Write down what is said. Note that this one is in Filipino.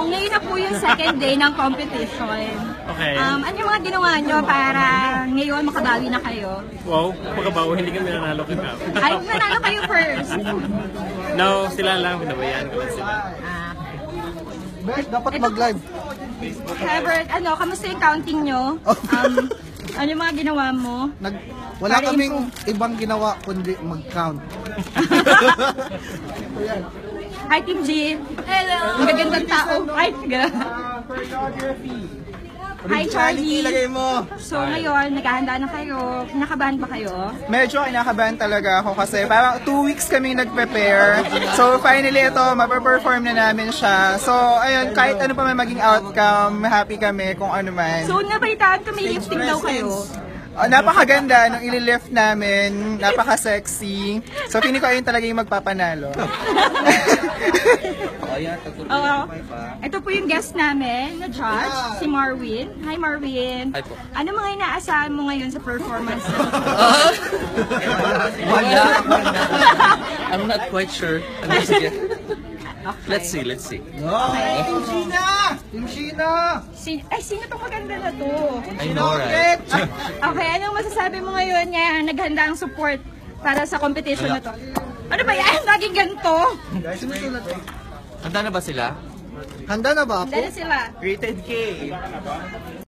ngayon na po yung second day ng competition. Okay. Ano yung mga ginawa nyo para ngayon makabawi na kayo? Wow, pagkabawo, hindi kami nanalo kay Cap. Ay, nanalo kayo first. No, sila lang, pinabayaan ko lang sila. Dapat mag-live. Herbert, kamusta yung counting nyo? Ano yung mga ginawa mo? Wala Para kaming ibang ginawa kundi mag-count. Hi, Team G. Hello. Ang gagandang tao. Ay, gano'n. Hi, Charlie. Ilagay mo. So, ngayon, naghahanda na kayo. Kinakabahan ba kayo? Medyo kinakabahan talaga ako kasi parang 2 weeks kami nag-prepare. So finally ito, mapaperform na namin siya. So ayun, kahit ano pa man maging outcome, happy kami kung ano man. So, nabalitaan ko may lifting daw kayo. Napakaganda nung ililift namin, napaka-sexy. So feeling ko ayun talaga yung magpapanalo. Oo. Ito po yung guest namin na judge, si Marwin. Hi, Marwin. Hi po. Ano mga inaasahan mo ngayon sa performance? Wala. I'm not quite sure. Let's see. Okay. Team Sheena! Team Sheena! Sino tong maganda na to? I know, right? Okay, anong masasabi mo ngayon nga naghanda ang support para sa competition na to? Ano ba yan? Laging ganito? Handa na ba sila? Handa na ba ako? Dahil sila. Rated K.